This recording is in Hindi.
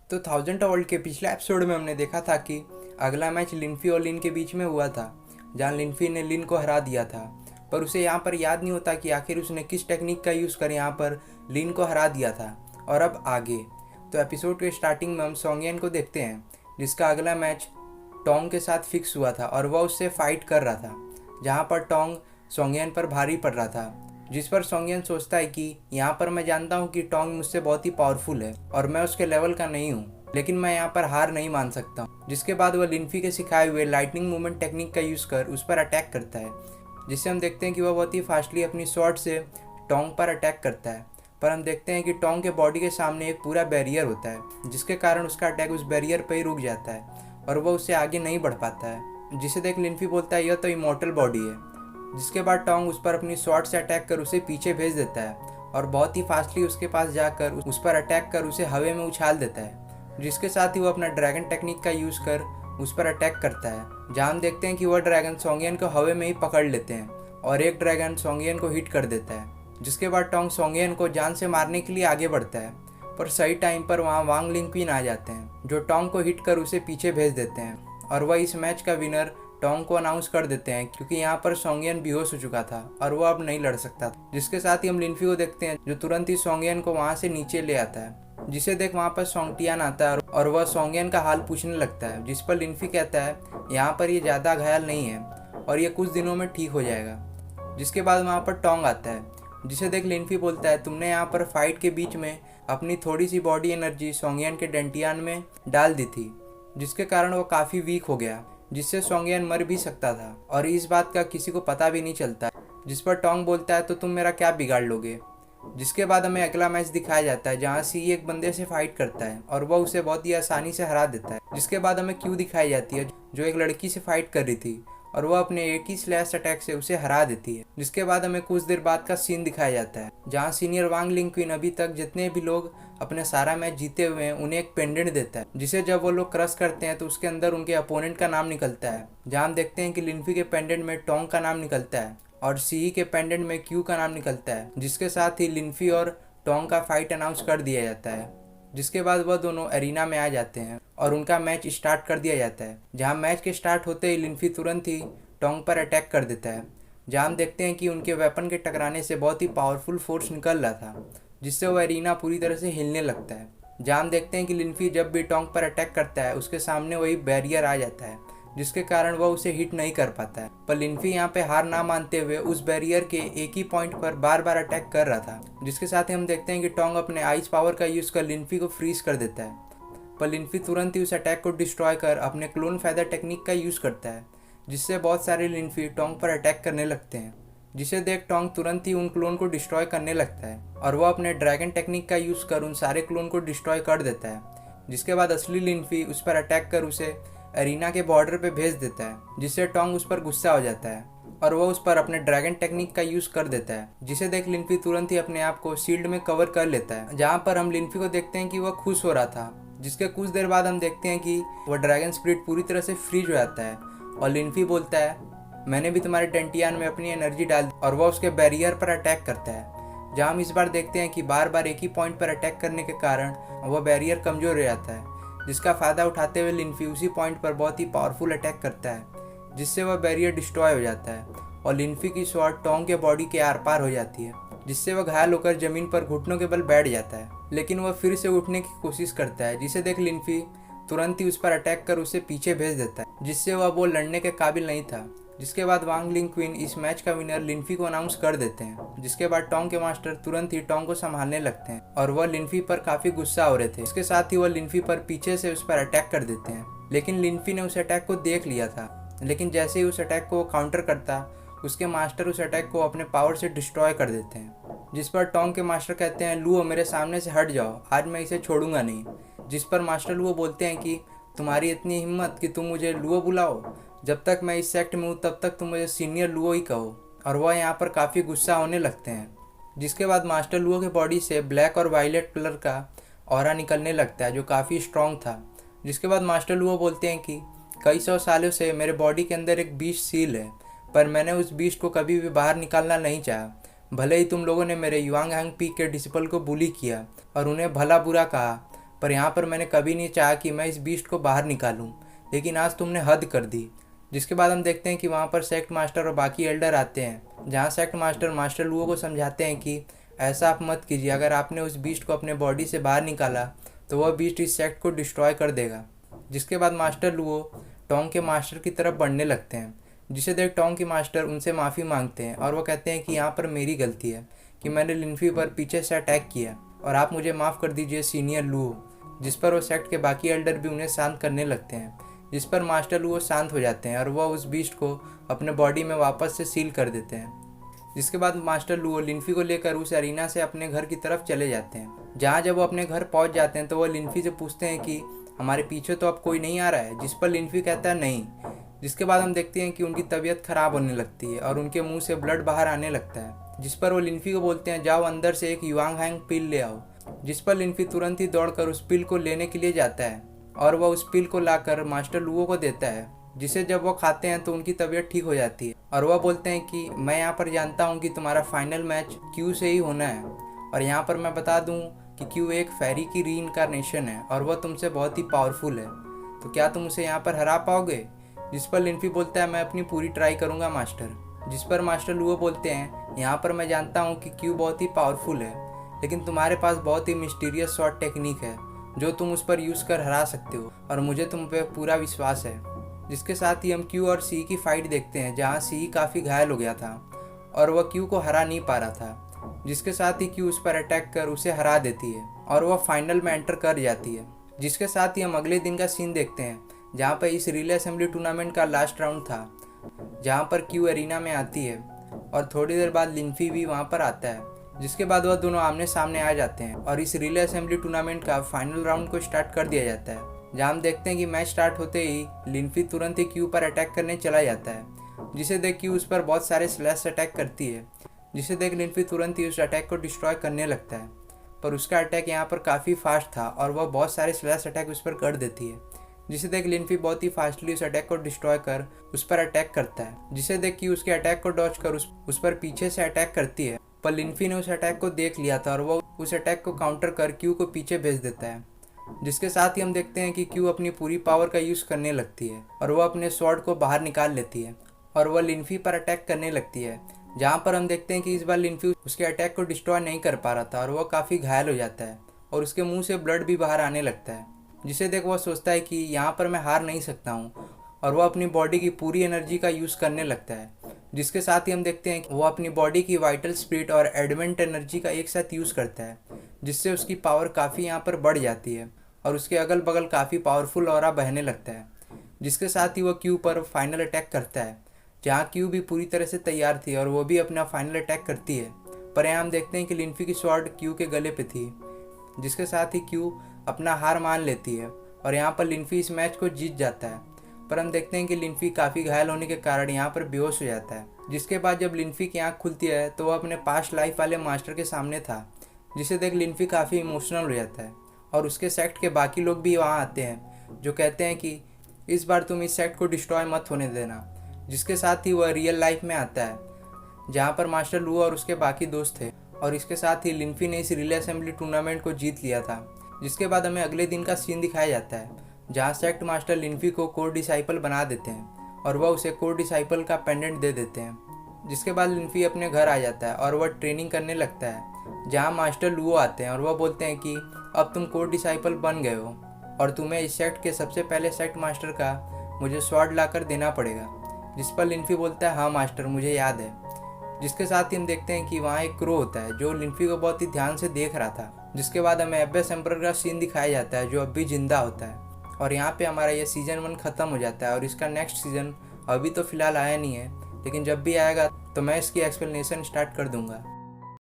तो थाउजेंड वर्ल्ड के पिछले एपिसोड में हमने देखा था कि अगला मैच लिनफी और लिन के बीच में हुआ था, जहां लिनफी ने लिन को हरा दिया था। पर उसे यहाँ पर याद नहीं होता कि आखिर उसने किस टेक्निक का यूज़ कर यहाँ पर लिन को हरा दिया था। और अब आगे तो एपिसोड के स्टार्टिंग में हम सोंगयेन को देखते हैं, जिसका अगला मैच टोंग के साथ फिक्स हुआ था और वह उससे फाइट कर रहा था, जहाँ पर टोंग सोंगयेन पर भारी पड़ रहा था। जिस पर सोंगयेन सोचता है कि यहाँ पर मैं जानता हूँ कि टोंग मुझसे बहुत ही पावरफुल है और मैं उसके लेवल का नहीं हूँ, लेकिन मैं यहाँ पर हार नहीं मान सकता हूँ। जिसके बाद वह लिनफी के सिखाए हुए लाइटनिंग मूवमेंट टेक्निक का यूज़ कर उस पर अटैक करता है, जिससे हम देखते हैं कि वह बहुत ही फास्टली अपनी स्वॉर्ड से टोंग पर अटैक करता है। पर हम देखते हैं कि टोंग के बॉडी के सामने एक पूरा बैरियर होता है, जिसके कारण उसका अटैक उस बैरियर पर ही रुक जाता है और वह उससे आगे नहीं बढ़ पाता है। जिसे देख लिनफी बोलता है यह तो इमॉर्टल बॉडी है। जिसके बाद टोंग उस पर अपनी स्वॉर्ड से अटैक कर उसे पीछे भेज देता है और बहुत ही फास्टली उसके पास जाकर उस पर अटैक कर उसे हवा में उछाल देता है। जिसके साथ ही वो अपना ड्रैगन टेक्निक का यूज़ कर उस पर अटैक करता है, जहाँ हम देखते हैं कि वह ड्रैगन सोंगयेन को हवा में ही पकड़ लेते हैं और एक ड्रैगन सोंगयेन को हिट कर देता है। जिसके बाद टोंग सोंगयेन को जान से मारने के लिए आगे बढ़ता है, पर सही टाइम पर वहाँ वांग लिंगक्विन आ जाते हैं, जो टोंग को हिट कर उसे पीछे भेज देते हैं और वह इस मैच का विनर टोंग को अनाउंस कर देते हैं, क्योंकि यहाँ पर सोंगयेन बेहोश हो चुका था और वो अब नहीं लड़ सकता था। जिसके साथ ही हम लिनफी को देखते हैं, जो तुरंत ही सोंगयेन को वहाँ से नीचे ले आता है। जिसे देख वहाँ पर सोंगटियान आता है और वह सोंगयेन का हाल पूछने लगता है, जिस पर लिनफी कहता है यहाँ पर ये ज़्यादा घायल नहीं है और ये कुछ दिनों में ठीक हो जाएगा। जिसके बाद वहाँ पर टोंग आता है, जिसे देख लिनफी बोलता है तुमने यहाँ पर फाइट के बीच में अपनी थोड़ी सी बॉडी एनर्जी सोंगयेन के डेंटियान में डाल दी थी, जिसके कारण वो काफ़ी वीक हो गया, जिससे सोंगयेन मर भी सकता था और इस बात का किसी को पता भी नहीं चलता। जिस पर टोंग बोलता है तो तुम मेरा क्या बिगाड़ लोगे। जिसके बाद हमें अगला मैच दिखाया जाता है, जहाँ सी एक बंदे से फाइट करता है और वह उसे बहुत ही आसानी से हरा देता है। जिसके बाद हमें क्यू दिखाई जाती है, जो एक लड़की से फाइट कर रही थी और वह अपने एक ही स्लैश अटैक से उसे हरा देती है। जिसके बाद हमें कुछ देर बाद का सीन दिखाया जाता है, जहाँ सीनियर वांग लिंगक्विन अभी तक जितने भी लोग अपने सारा मैच जीते हुए हैं उन्हें एक पेंडेंट देता है, जिसे जब वो लोग क्रश करते हैं तो उसके अंदर उनके अपोनेंट का नाम निकलता है। जहाँ हम देखते हैं कि लिनफी के पेंडेंट में टोंग का नाम निकलता है और सी के पेंडेंट में क्यू का नाम निकलता है। जिसके साथ ही लिनफी और टोंग का फाइट अनाउंस कर दिया जाता है। जिसके बाद वह दोनों एरिना में आ जाते हैं और उनका मैच स्टार्ट कर दिया जाता है, जहां मैच के स्टार्ट होते ही लिनफी तुरंत ही टोंग पर अटैक कर देता है। जहां हम देखते हैं कि उनके वेपन के टकराने से बहुत ही पावरफुल फोर्स निकल रहा था, जिससे वह एरिना पूरी तरह से हिलने लगता है। जहां हम देखते हैं कि लिनफी जब भी टोंग पर अटैक करता है उसके सामने वही बैरियर आ जाता है, जिसके कारण वह उसे हिट नहीं कर पाता है। पर लिनफी यहाँ पे हार ना मानते हुए उस बैरियर के एक ही पॉइंट पर बार बार अटैक कर रहा था। जिसके साथ ही हम देखते हैं कि टोंग अपने आइस पावर का यूज़ कर लिनफी को फ्रीज कर देता है, पर लिनफी तुरंत ही उस अटैक को डिस्ट्रॉय कर अपने क्लोन फेदर टेक्निक का यूज़ करता है, जिससे बहुत सारे लिनफी टोंग पर अटैक करने लगते हैं। जिसे देख टोंग तुरंत ही उन क्लोन को डिस्ट्रॉय करने लगता है और वह अपने ड्रैगन टेक्निक का यूज़ कर उन सारे क्लोन को डिस्ट्रॉय कर देता है। जिसके बाद असली लिनफी उस पर अटैक कर उसे एरिना के बॉर्डर पे भेज देता है, जिससे टोंग उस पर गुस्सा हो जाता है और वह उस पर अपने ड्रैगन टेक्निक का यूज़ कर देता है। जिसे देख लिनफी तुरंत ही अपने आप को शील्ड में कवर कर लेता है, जहाँ पर हम लिनफी को देखते हैं कि वह खुश हो रहा था। जिसके कुछ देर बाद हम देखते हैं कि वह ड्रैगन स्पिरिट पूरी तरह से फ्रीज हो जाता है और लिनफी बोलता है मैंने भी तुम्हारे डेंटियान में अपनी एनर्जी डाल दी और वह उसके बैरियर पर अटैक करता है। जहाँ हम इस बार देखते हैं कि बार बार एक ही पॉइंट पर अटैक करने के कारण वह बैरियर कमज़ोर हो जाता है, जिसका फ़ायदा उठाते हुए लिनफी उसी पॉइंट पर बहुत ही पावरफुल अटैक करता है, जिससे वह बैरियर डिस्ट्रॉय हो जाता है और लिनफी की स्वॉर्ड टोंग के बॉडी के आर पार हो जाती है, जिससे वह घायल होकर ज़मीन पर घुटनों के बल बैठ जाता है। लेकिन वह फिर से उठने की कोशिश करता है, जिसे देख लिनफी तुरंत ही उस पर अटैक कर उसे पीछे भेज देता है, जिससे वह वो लड़ने के काबिल नहीं था। जिसके बाद वांग लिंगक्विन इस मैच का विनर लिनफी को अनाउंस कर देते हैं। जिसके बाद टोंग के मास्टर तुरंत ही टोंग को संभालने लगते हैं और वह लिनफी पर काफ़ी गुस्सा हो रहे थे। इसके साथ ही वह लिनफी पर पीछे से उस पर अटैक कर देते हैं, लेकिन लिनफी ने उस अटैक को देख लिया था। लेकिन जैसे ही उस अटैक को काउंटर करता, उसके मास्टर उस अटैक को अपने पावर से डिस्ट्रॉय कर देते हैं। जिस पर टोंग के मास्टर कहते हैं लुओ मेरे सामने से हट जाओ, आज मैं इसे छोड़ूंगा नहीं। जिस पर मास्टर लुओ बोलते हैं कि तुम्हारी इतनी हिम्मत कि तुम मुझे लुओ बुलाओ, जब तक मैं इस सेक्ट में हूँ तब तक तुम मुझे सीनियर लुओ ही कहो। और वह यहाँ पर काफ़ी गुस्सा होने लगते हैं। जिसके बाद मास्टर लुओ के बॉडी से ब्लैक और वायलेट कलर का ऑरा निकलने लगता है, जो काफ़ी स्ट्रॉन्ग था। जिसके बाद मास्टर लुओ बोलते हैं कि कई सौ सालों से मेरे बॉडी के अंदर एक बीस्ट सील है, पर मैंने उस बीस्ट को कभी भी बाहर निकालना नहीं चाहा। भले ही तुम लोगों ने मेरे युआंग हैंग पीक के डिसिपल को बुली किया और उन्हें भला बुरा कहा, पर यहाँ पर मैंने कभी नहीं चाहा कि मैं इस बीस्ट को बाहर निकालूं, लेकिन आज तुमने हद कर दी। जिसके बाद हम देखते हैं कि वहाँ पर सेक्ट मास्टर और बाकी एल्डर आते हैं, जहाँ सेक्ट मास्टर मास्टर लुओ को समझाते हैं कि ऐसा आप मत कीजिए, अगर आपने उस बीस्ट को अपने बॉडी से बाहर निकाला तो वह बीस्ट इस सेक्ट को डिस्ट्रॉय कर देगा। जिसके बाद मास्टर लुओ टोंग के मास्टर की तरफ बढ़ने लगते हैं, जिसे देख टोंग के मास्टर उनसे माफ़ी मांगते हैं और वो कहते हैं कि यहाँ पर मेरी गलती है कि मैंने लिनफी पर पीछे से अटैक किया और आप मुझे माफ़ कर दीजिए सीनियर लुओ। जिस पर वो सेक्ट के बाकी एल्डर भी उन्हें शांत करने लगते हैं, जिस पर मास्टर लुओ शांत हो जाते हैं और वह उस बीस्ट को अपने बॉडी में वापस से सील कर देते हैं। जिसके बाद मास्टर लुओ लिनफी को लेकर उस अरीना से अपने घर की तरफ चले जाते हैं, जहाँ जब वो अपने घर पहुँच जाते हैं तो वह लिनफी से पूछते हैं कि हमारे पीछे तो अब कोई नहीं आ रहा है, जिस पर लिनफी कहता है नहीं। जिसके बाद हम देखते हैं कि उनकी तबीयत खराब होने लगती है और उनके मुंह से ब्लड बाहर आने लगता है, जिस पर वो लिनफी को बोलते हैं जाओ अंदर से एक युआंग हैंग पिल ले आओ। जिस पर लिनफी तुरंत ही दौड़कर उस पिल को लेने के लिए जाता है और वह उस पिल को लाकर मास्टर लुओ को देता है, जिसे जब वो खाते हैं तो उनकी तबीयत ठीक हो जाती है और वह बोलते हैं कि मैं यहाँ पर जानता हूँ कि तुम्हारा फाइनल मैच क्यू से ही होना है, और यहाँ पर मैं बता दूँ कि क्यू एक फेरी की रीइंकारनेशन है और वह तुमसे बहुत ही पावरफुल है, तो क्या तुम उसे यहाँ पर हरा पाओगे। जिस पर लिनफी बोलता है मैं अपनी पूरी ट्राई करूँगा मास्टर। जिस पर मास्टर लुओ बोलते हैं यहाँ पर मैं जानता हूँ कि क्यू बहुत ही पावरफुल है, लेकिन तुम्हारे पास बहुत ही मिस्टीरियस शॉट टेक्निक है जो तुम उस पर यूज़ कर हरा सकते हो और मुझे तुम पे पूरा विश्वास है। जिसके साथ ही हम क्यू और सी की फाइट देखते हैं, जहाँ सी काफ़ी घायल हो गया था और वह क्यू को हरा नहीं पा रहा था। जिसके साथ ही क्यू उस पर अटैक कर उसे हरा देती है और वह फाइनल में एंटर कर जाती है। जिसके साथ ही हम अगले दिन का सीन देखते हैं, जहाँ पर इस रिले असेंबली टूर्नामेंट का लास्ट राउंड था, जहाँ पर क्यू एरिना में आती है और थोड़ी देर बाद लिनफी भी वहाँ पर आता है। जिसके बाद वह दोनों आमने सामने आ जाते हैं और इस रिले असेंबली टूर्नामेंट का फाइनल राउंड को स्टार्ट कर दिया जाता है, जहाँ हम देखते हैं कि मैच स्टार्ट होते ही लिनफी तुरंत ही क्यू पर अटैक करने चला जाता है, जिसे देख क्यू उस पर बहुत सारे स्लैश अटैक करती है, जिसे देख लिनफी तुरंत ही उस अटैक को डिस्ट्रॉय करने लगता है। पर उसका अटैक यहाँ पर काफ़ी फास्ट था और वह बहुत सारे स्लैश अटैक उस पर कर देती है, जिसे देख लिनफी बहुत ही फास्टली उस अटैक को डिस्ट्रॉय कर उस पर अटैक करता है, जिसे देख कि उसके अटैक को डॉज कर उस पर पीछे से अटैक करती है। पर लिनफी ने उस अटैक को देख लिया था और वो उस अटैक को काउंटर कर क्यू को पीछे भेज देता है। जिसके साथ ही हम देखते हैं कि क्यू अपनी पूरी पावर का यूज़ करने लगती है और वह अपने स्वॉर्ड को बाहर निकाल लेती है और वह लिनफी पर अटैक करने लगती है, जहाँ पर हम देखते हैं कि इस बार लिनफी उसके अटैक को डिस्ट्रॉय नहीं कर पा रहा था और वह काफ़ी घायल हो जाता है और उसके मुंह से ब्लड भी बाहर आने लगता है, जिसे देख वह सोचता है कि यहाँ पर मैं हार नहीं सकता हूँ और वह अपनी बॉडी की पूरी एनर्जी का यूज़ करने लगता है। जिसके साथ ही हम देखते हैं कि वो अपनी बॉडी की वाइटल स्पिरिट और एडमेंट एनर्जी का एक साथ यूज़ करता है, जिससे उसकी पावर काफ़ी यहाँ पर बढ़ जाती है और उसके अगल बगल काफ़ी पावरफुल ऑरा बहने लगता है। जिसके साथ ही वो क्यू पर फाइनल अटैक करता है, जहाँ क्यू भी पूरी तरह से तैयार थी और वो भी अपना फाइनल अटैक करती है, पर यहाँ हम देखते हैं कि लिनफी की स्वॉर्ड क्यू के गले पे थी। जिसके साथ ही क्यू अपना हार मान लेती है और यहाँ पर लिनफी इस मैच को जीत जाता है, पर हम देखते हैं कि लिनफी काफ़ी घायल होने के कारण यहाँ पर बेहोश हो जाता है। जिसके बाद जब लिनफी की आँख खुलती है तो वह अपने पास्ट लाइफ वाले मास्टर के सामने था, जिसे देख लिनफी काफ़ी इमोशनल हो जाता है और उसके सेक्ट के बाकी लोग भी वहाँ आते हैं, जो कहते हैं कि इस बार तुम इस सेक्ट को डिस्ट्रॉय मत होने देना। जिसके साथ ही वह रियल लाइफ में आता है, जहाँ पर मास्टर लुओ और उसके बाकी दोस्त थे और इसके साथ ही लिनफी ने इस रिले असेंबली टूर्नामेंट को जीत लिया था। जिसके बाद हमें अगले दिन का सीन दिखाया जाता है, जहाँ सेक्ट मास्टर लिनफी को कोर डिसाइपल बना देते हैं और वह उसे कोर डिसाइपल का पेंडेंट दे देते हैं। जिसके बाद लिनफी अपने घर आ जाता है और वह ट्रेनिंग करने लगता है, जहाँ मास्टर लुओ आते हैं और वह बोलते हैं कि अब तुम कोर डिसाइपल बन गए हो और तुम्हें इस सेक्ट के सबसे पहले सेक्ट मास्टर का मुझे स्वॉर्ड लाकर देना पड़ेगा। जिस पर लिनफी बोलता है हाँ मास्टर, मुझे याद है। जिसके साथ ही हम देखते हैं कि वहाँ एक क्रो होता है जो लिनफी को बहुत ही ध्यान से देख रहा था। जिसके बाद हमें एब्बेस एम्परर का सीन दिखाया जाता है, जो अब भी जिंदा होता है और यहाँ पे हमारा ये सीज़न 1 ख़त्म हो जाता है और इसका नेक्स्ट सीज़न अभी तो फ़िलहाल आया नहीं है, लेकिन जब भी आएगा तो मैं इसकी एक्सप्लेनेशन स्टार्ट कर दूँगा।